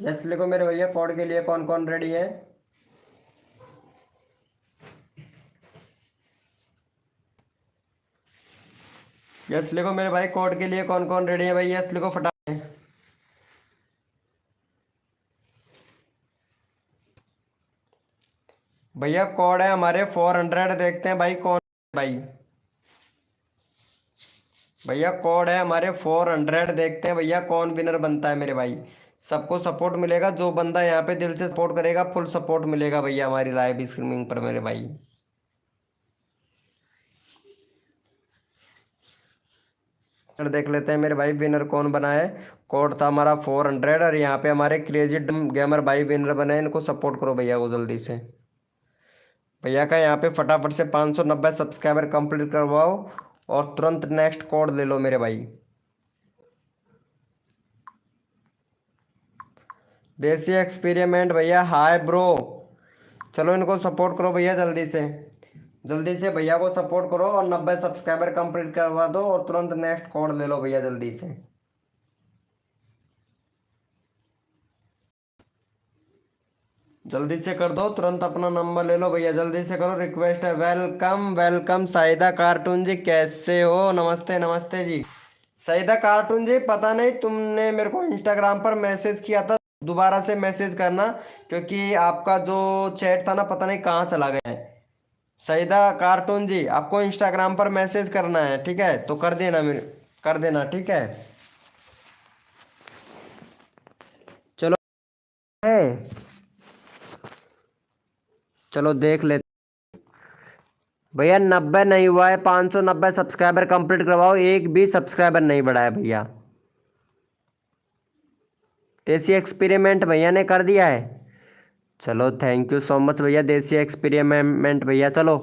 यस लिखो मेरे भैया, कोड के लिए कौन कौन रेडी है? यस लिखो मेरे भाई, कोड के लिए कौन कौन रेडी है भाई? यस लिखो फटाफट। भैया कोड है हमारे 400, देखते हैं भाई कौन भाई। भैया कोड है हमारे 400, देखते हैं भैया कौन विनर बनता है मेरे भाई। सबको सपोर्ट मिलेगा, जो बंदा यहाँ पे दिल से सपोर्ट करेगा फुल सपोर्ट मिलेगा भैया हमारी लाइव स्ट्रीमिंग पर मेरे भाई। फिर देख लेते हैं मेरे भाई विनर कौन बना है। कोड था हमारा 400 और यहाँ पे हमारे क्रेजी गेमर भाई विनर बने हैं, इनको सपोर्ट करो भैया को जल्दी से। भैया का यहाँ पे फटाफट से 590 सब्सक्राइबर कंप्लीट करवाओ और तुरंत नेक्स्ट कोड ले लो मेरे भाई। देसी एक्सपेरिमेंट भैया हाय ब्रो। चलो इनको सपोर्ट करो भैया जल्दी से, जल्दी से भैया को सपोर्ट करो और 90 सब्सक्राइबर कंप्लीट करवा दो और तुरंत नेक्स्ट कोड ले लो भैया जल्दी से। जल्दी से कर दो, तुरंत अपना नंबर ले लो भैया, जल्दी से करो, रिक्वेस्ट है। वेलकम वेलकम साहिदा कार्टून जी, कैसे हो? नमस्ते नमस्ते जी। साहिदा कार्टून जी पता नहीं तुमने मेरे को इंस्टाग्राम पर मैसेज किया था, दोबारा से मैसेज करना, क्योंकि आपका जो चैट था ना पता नहीं कहाँ चला गया है। साहिदा कार्टून जी आपको इंस्टाग्राम पर मैसेज करना है, ठीक है? तो कर देना, मेरे कर देना, ठीक है? है। चलो देख लेते भैया। 90 नहीं हुआ है, 590 सब्सक्राइबर कंप्लीट करवाओ। एक भी सब्सक्राइबर नहीं बढ़ा है भैया। देसी एक्सपेरिमेंट भैया ने कर दिया है। चलो थैंक यू सो मच भैया, देसी एक्सपेरिमेंट भैया। चलो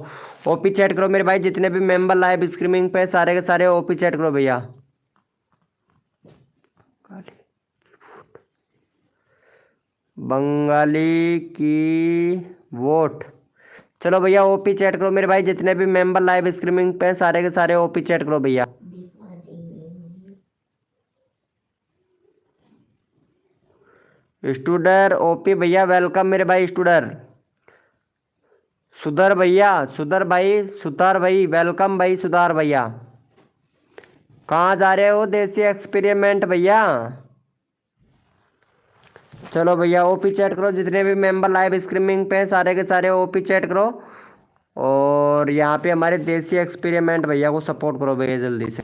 ओपी चैट करो मेरे भाई, जितने भी मेंबर लाइव स्ट्रीमिंग पे सारे के सारे ओपी चैट करो भैया। बंगाली की वोट। चलो भैया ओपी चैट करो मेरे भाई, जितने भी मेंबर लाइव स्ट्रीमिंग पे सारे के सारे ओपी चैट करो भैया। स्टूडर ओपी भैया वेलकम मेरे भाई स्टूडर। सुधर भैया, सुधर भाई, सुधार भाई वेलकम भाई, सुधार भैया। कहाँ जा रहे हो देसी एक्सपेरिमेंट भैया। चलो भैया ओपी चैट करो, जितने भी मेंबर लाइव स्ट्रीमिंग पे हैं सारे के सारे ओपी चैट करो। और यहाँ पे हमारे देसी एक्सपेरिमेंट भैया को सपोर्ट करो भैया जल्दी से।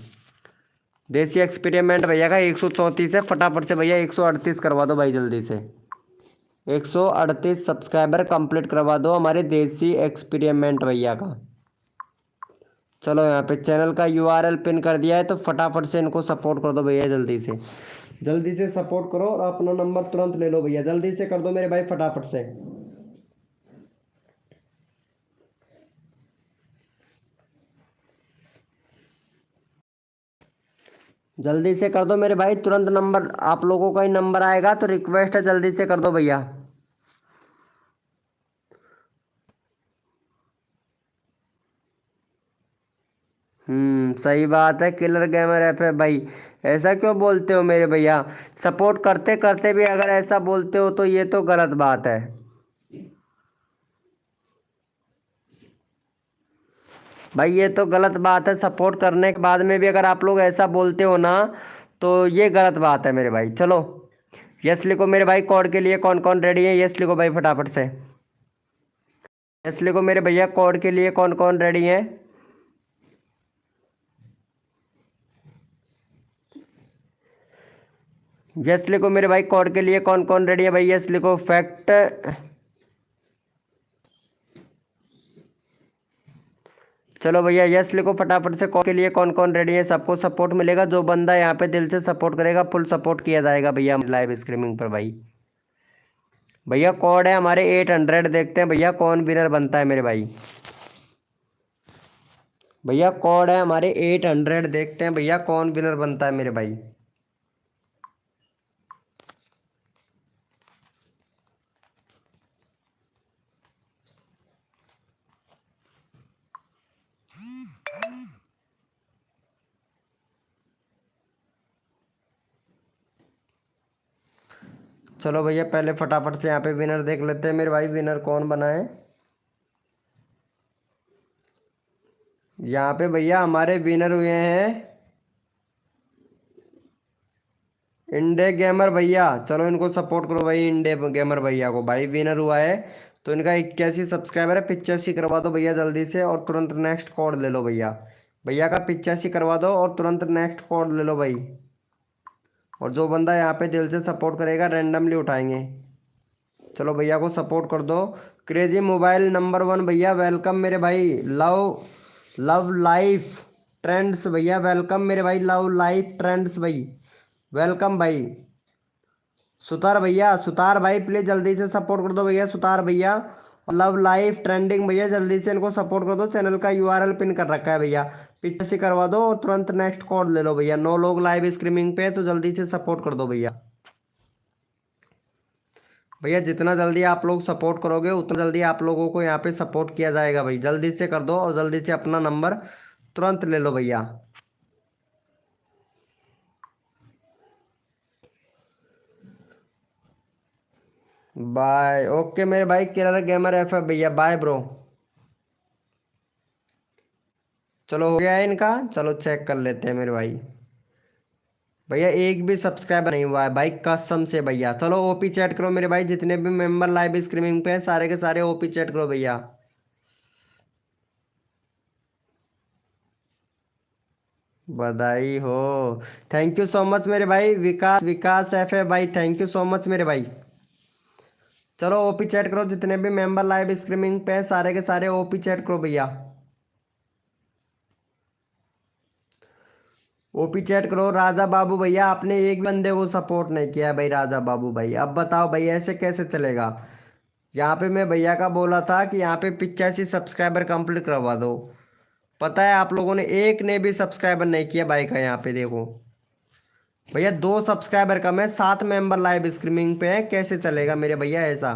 देसी एक्सपेरिमेंट भैया का 134 है, फटाफट से भैया 138 करवा दो भाई जल्दी से। 138 सब्सक्राइबर कंप्लीट करवा दो हमारे देसी एक्सपेरिमेंट भैया का। चलो यहाँ पे चैनल का यूआरएल पिन कर दिया है, तो फटाफट से इनको सपोर्ट कर दो भैया जल्दी से। जल्दी से सपोर्ट करो और अपना नंबर तुरंत ले लो भैया, जल्दी से कर दो मेरे भाई फटाफट से। जल्दी से कर दो मेरे भाई तुरंत, नंबर आप लोगों का ही नंबर आएगा, तो रिक्वेस्ट है जल्दी से कर दो भैया। सही बात है किलर गेमर एफ है भाई। ऐसा क्यों बोलते हो मेरे भैया, सपोर्ट करते करते भी अगर ऐसा बोलते हो तो ये तो गलत बात है भाई, ये तो गलत बात है। सपोर्ट करने के बाद में भी अगर आप लोग ऐसा बोलते हो ना, तो ये गलत बात है मेरे भाई। चलो यस लिखो मेरे भाई, कोड के लिए कौन कौन रेडी है, यस लिखो भाई फटाफट से। यस लिखो मेरे भैया, कोड के लिए कौन कौन रेडी है। यस लिखो मेरे भाई, कोड के लिए कौन कौन रेडी है भाई, यस लिखो फैक्ट। चलो भैया यस लिखो फटाफट से, कोड के लिए कौन कौन रेडी है। सबको सपोर्ट मिलेगा, जो बंदा यहाँ पे दिल से सपोर्ट करेगा फुल सपोर्ट किया जाएगा भैया लाइव स्ट्रीमिंग पर भाई। भैया कोड है हमारे 800, देखते हैं भैया कौन विनर बनता है मेरे भाई। भैया कोड है हमारे 800, देखते हैं भैया कौन विनर बनता है मेरे भाई। चलो भैया पहले फटाफट से यहाँ पे विनर देख लेते हैं मेरे भाई, विनर कौन बना है। यहाँ पे भैया हमारे विनर हुए हैं इंडे गेमर भैया। चलो इनको सपोर्ट करो भाई, इंडे गेमर भैया को भाई विनर हुआ है। तो इनका 81 सब्सक्राइबर है, 85 करवा दो भैया जल्दी से, और तुरंत नेक्स्ट कोड ले लो भैया। भैया का 85 करवा दो और तुरंत नेक्स्ट कोड ले लो भाई। और जो बंदा यहाँ पे दिल से सपोर्ट करेगा रैंडमली उठाएंगे। चलो भैया को सपोर्ट कर दो। क्रेजी मोबाइल नंबर 1 भैया वेलकम मेरे भाई। लव लव लाइफ ट्रेंड्स भैया वेलकम मेरे भाई, लव लाइफ ट्रेंड्स भाई वेलकम भाई। सुतार भैया, सुतार भाई प्लीज जल्दी से सपोर्ट कर दो भैया, सुतार भैया। और लव लाइफ ट्रेंडिंग भैया जल्दी से इनको सपोर्ट कर दो, चैनल का यूआरएल पिन कर रखा है भैया, पीछे से करवा दो और तुरंत नेक्स्ट कोड ले लो भैया। 9 लोग लाइव स्ट्रीमिंग पे, तो जल्दी से सपोर्ट कर दो भैया। भैया जितना जल्दी आप लोग सपोर्ट करोगे उतना जल्दी आप लोगों को यहाँ पे सपोर्ट किया जाएगा भाई, जल्दी से कर दो और जल्दी से अपना नंबर तुरंत ले लो भैया। बाय, ओके मेरे भाई केरला गेमर एफ है भैया, बाय ब्रो। चलो हो गया है इनका, चलो चेक कर लेते हैं मेरे भाई। भैया एक भी सब्सक्राइबर नहीं हुआ है भाई कसम से भैया। चलो ओपी चैट करो मेरे भाई, जितने भी मेंबर लाइव स्ट्रीमिंग पे हैं सारे के सारे ओपी चैट करो भैया। बधाई हो, थैंक यू सो मच मेरे भाई। विकास विकास एफ है भाई, थैंक यू सो मच मेरे भाई। चलो ओपी चैट करो, जितने भी मेंबर लाइव स्ट्रीमिंग पे हैं सारे के सारे ओपी चैट करो भैया। ओपी चैट करो। राजा बाबू भैया आपने एक बंदे को सपोर्ट नहीं किया भाई। राजा बाबू भाई अब बताओ भाई ऐसे कैसे चलेगा। यहाँ पे मैं भैया का बोला था कि यहाँ पे 85 सब्सक्राइबर कंप्लीट करवा दो। पता है आप लोगों ने एक ने भी सब्सक्राइबर नहीं किया भाई का। यहाँ पे देखो भैया 2 सब्सक्राइबर कम है, 7 मेंबर लाइव स्ट्रीमिंग पे है, कैसे चलेगा मेरे भैया ऐसा।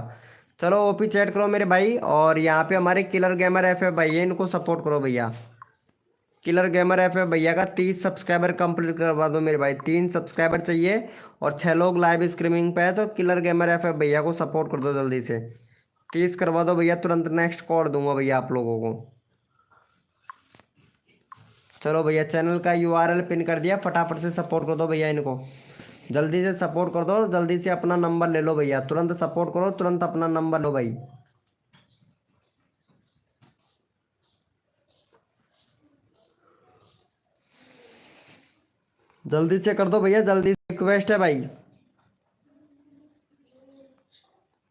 चलो ओपी चैट करो मेरे भाई। और यहाँ पे हमारे किलर गेमर एफ है भाई, इनको सपोर्ट करो भैया। किलर गेमर एफ है भैया का 30 सब्सक्राइबर कंप्लीट करवा दो मेरे भाई। 3 सब्सक्राइबर चाहिए और 6 लोग लाइव स्ट्रीमिंग पे है, तो किलर गेमर एफ है भैया को सपोर्ट कर दो जल्दी से। 30 करवा दो भैया, तुरंत नेक्स्ट कोड दूंगा भैया आप लोगों को। चलो भैया चैनल का यूआरएल पिन कर दिया, फटाफट से सपोर्ट कर दो भैया इनको। जल्दी से सपोर्ट कर दो, जल्दी से अपना नंबर ले लो भैया, तुरंत सपोर्ट करो, तुरंत अपना नंबर लो भाई। जल्दी से कर दो भैया, जल्दी से रिक्वेस्ट है भाई।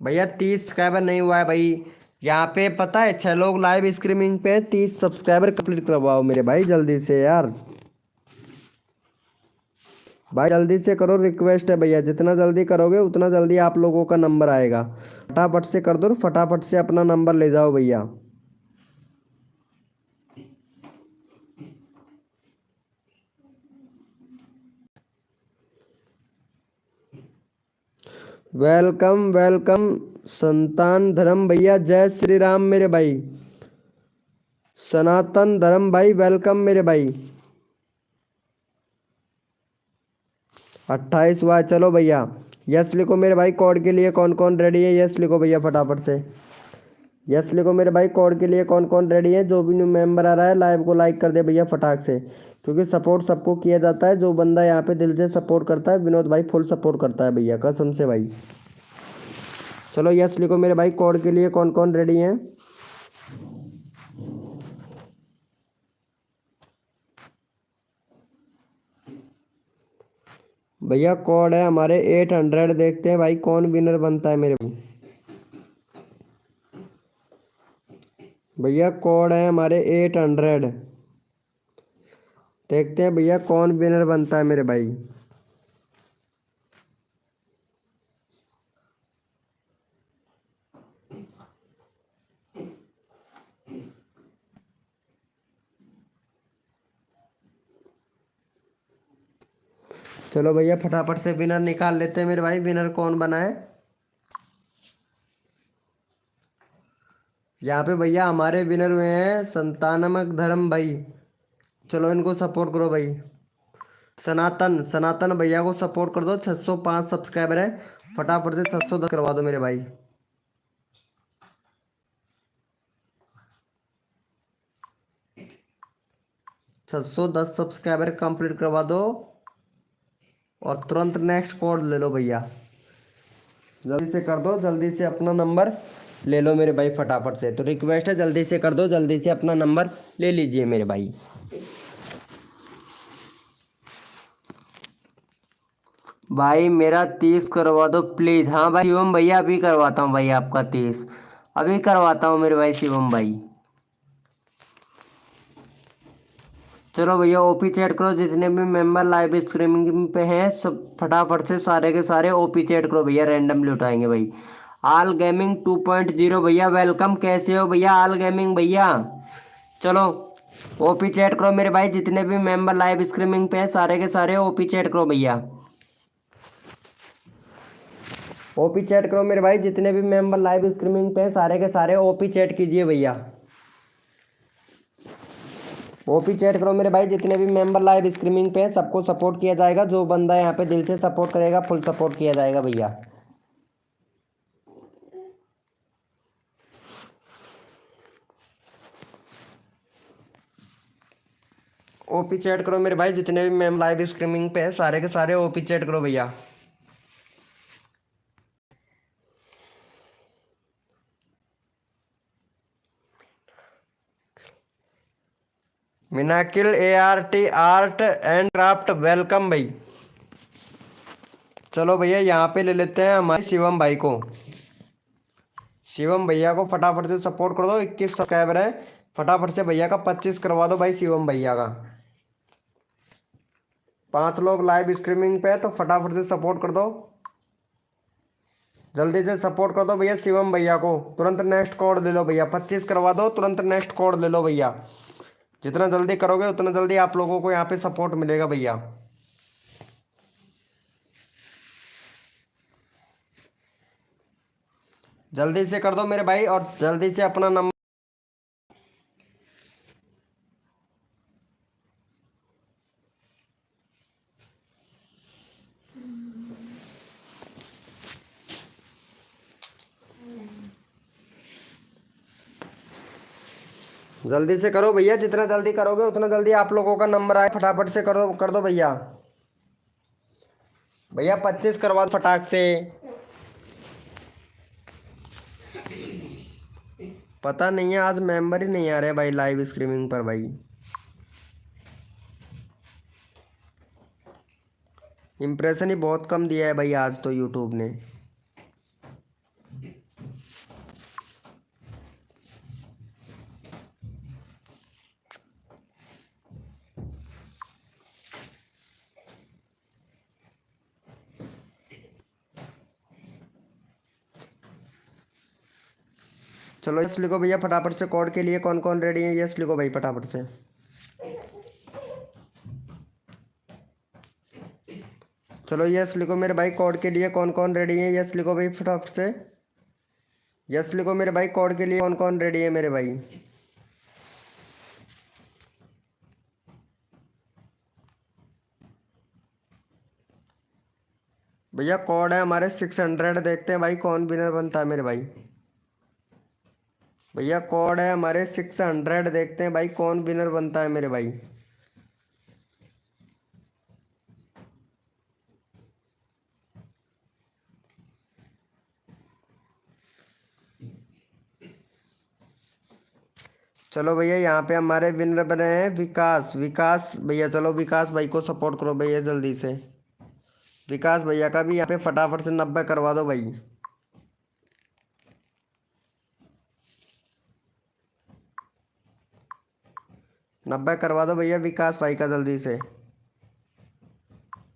भैया 30 सब्सक्राइबर नहीं हुआ है भाई। यहाँ पे पता है 6 लोग लाइव स्ट्रीमिंग पे 30 सब्सक्राइबर कंप्लीट करवाओ मेरे भाई जल्दी से यार। भाई जल्दी से करो, रिक्वेस्ट है भैया, जितना जल्दी करोगे उतना जल्दी आप लोगों का नंबर आएगा। फटाफट से कर दो, फटाफट से अपना नंबर ले जाओ भैया। वेलकम वेलकम संतान धर्म भैया, जय श्री राम मेरे भाई। सनातन धर्म भाई वेलकम मेरे भाई। 28 हुआ, चलो भैया यस लिखो मेरे भाई। कोड के लिए कौन कौन रेडी है यस लिखो भैया फटाफट से। यस लिखो मेरे भाई, कोड के लिए कौन कौन रेडी है। जो भी न्यू मेंबर आ रहा है लाइव को लाइक कर दे भैया फटाक से, क्योंकि सपोर्ट सबको किया जाता है। जो बंदा यहाँ पे दिल से सपोर्ट करता है विनोद भाई फुल सपोर्ट करता है भैया कसम से भाई। चलो यस लिखो मेरे भाई, कोड के लिए कौन कौन रेडी है। भैया कोड है हमारे 800, देखते हैं भाई कौन विनर बनता है मेरे भाई। भैया कोड है हमारे 800, देखते हैं भैया कौन विनर बनता है मेरे भाई। चलो भैया फटाफट से विनर निकाल लेते हैं मेरे भाई, विनर कौन बना है। यहाँ पे भैया हमारे विनर हुए हैं संतानमक धर्म भाई। चलो इनको सपोर्ट करो भाई। सनातन सनातन भैया को सपोर्ट कर दो, 605 सब्सक्राइबर है, फटाफट से 710 करवा दो मेरे भाई। 610 सब्सक्राइबर कंप्लीट करवा दो और तुरंत नेक्स्ट कोड ले लो भैया। जल्दी से कर दो, जल्दी से अपना नंबर ले लो मेरे भाई फटाफट से। तो रिक्वेस्ट है जल्दी से कर दो, जल्दी से अपना नंबर ले लीजिए मेरे भाई। भाई मेरा 30 करवा दो प्लीज़। हाँ भाई शिवम भैया अभी करवाता हूँ भाई आपका 30, अभी करवाता हूँ मेरे भाई शिवम भाई। चलो भैया ओपी चैट करो, जितने भी मेंबर लाइव स्ट्रीमिंग पे हैं सब फटाफट से सारे के सारे ओपी चैट करो भैया, रैंडमली उठाएंगे भाई। आल गेमिंग 2.0 भैया वेलकम, कैसे हो भैया आल गेमिंग भैया। चलो ओपी चैट करो मेरे भाई, जितने भी मेंबर लाइव स्ट्रीमिंग पे हैं सारे के सारे ओपी चैट करो भैया। ओपी चैट करो मेरे भाई, जितने भी मेंबर लाइव स्ट्रीमिंग पे हैं सारे के सारे ओपी चैट कीजिए भैया। ओपी चैट करो मेरे भाई, जितने भी मेंबर लाइव स्ट्रीमिंग पे हैं सबको सपोर्ट किया जाएगा। जो बंदा यहाँ पे दिल से सपोर्ट करेगा फुल सपोर्ट किया जाएगा भैया। ओपी चैट करो मेरे भाई, जितने भी मेंबर लाइव स्ट्रीमिंग पे हैं सारे के सारे ओपी चैट करो भैया। मिनाकिल ART art and craft welcome भाई। चलो भैया यहाँ पे ले लेते हैं हमारे शिवम भाई को। शिवम भैया को फटाफट से सपोर्ट कर दो, 21 सब्सक्राइबर है, फटाफट से भैया का 25 करवा दो भाई शिवम भैया का। 5 लोग लाइव स्ट्रीमिंग पे है तो फटाफट से सपोर्ट कर दो, जल्दी से सपोर्ट कर दो भैया शिवम भैया को। तुरंत नेक्स्ट कोड ले लो भैया, 25 करवा दो, तुरंत नेक्स्ट कोड ले लो भैया। जितना जल्दी करोगे उतना जल्दी आप लोगों को यहाँ पे सपोर्ट मिलेगा भैया। जल्दी से कर दो मेरे भाई, और जल्दी से अपना नंबर, जल्दी से करो भैया, जितना जल्दी करोगे उतना जल्दी आप लोगों का नंबर आए, फटाफट से कर दो भैया। भैया 25 करवा दो फटाक से। पता नहीं है आज मेंबर ही नहीं आ रहे भाई लाइव स्ट्रीमिंग पर भाई। इम्प्रेशन ही बहुत कम दिया है भाई आज तो यूट्यूब ने। चलो यस लिखो भैया फटाफट से, कोड के लिए कौन कौन रेडी है, यस लिखो भाई फटाफट से। चलो यस लिखो मेरे भाई, कोड के लिए कौन कौन रेडी है, यस लिखो भाई फटाफट से। यस लिखो मेरे भाई, कोड के लिए कौन कौन रेडी है मेरे भाई। भैया कोड है हमारे 600, देखते हैं भाई कौन विनर बनता है मेरे भाई। भैया कोड है हमारे 600, देखते हैं भाई कौन विनर बनता है मेरे भाई। चलो भैया यहाँ पे हमारे विनर बने हैं विकास, विकास भैया, चलो विकास भाई को सपोर्ट करो भैया जल्दी से। विकास भैया का भी यहाँ पे फटाफट से 90 करवा दो भाई। 90 करवा दो भैया विकास भाई का जल्दी से।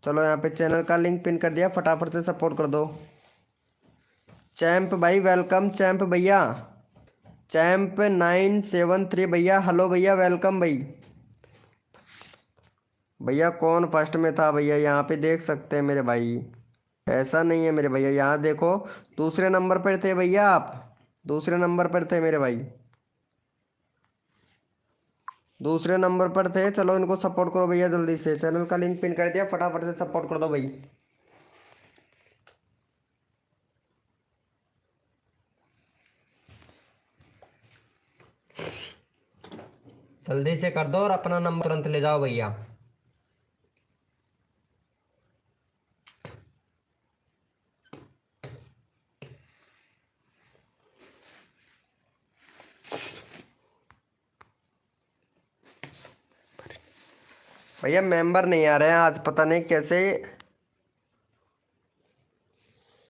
चलो यहाँ पे चैनल का लिंक पिन कर दिया, फटाफट से सपोर्ट कर दो। चैम्प भाई वेलकम, चैम्प भैया, चैम्प 973 भैया, हेलो भैया वेलकम भाई। भैया कौन फर्स्ट में था भैया, यहाँ पे देख सकते हैं मेरे भाई। ऐसा नहीं है मेरे भैया, यहाँ देखो दूसरे नंबर पर थे भैया आप, दूसरे नंबर पर थे मेरे भाई, दूसरे नंबर पर थे। चलो इनको सपोर्ट करो भैया जल्दी से, चैनल का लिंक पिन कर दिया, फटाफट से सपोर्ट कर दो भाई। जल्दी से कर दो और अपना नंबर तुरंत ले जाओ भैया। भैया मेंबर नहीं आ रहे हैं आज, पता नहीं कैसे।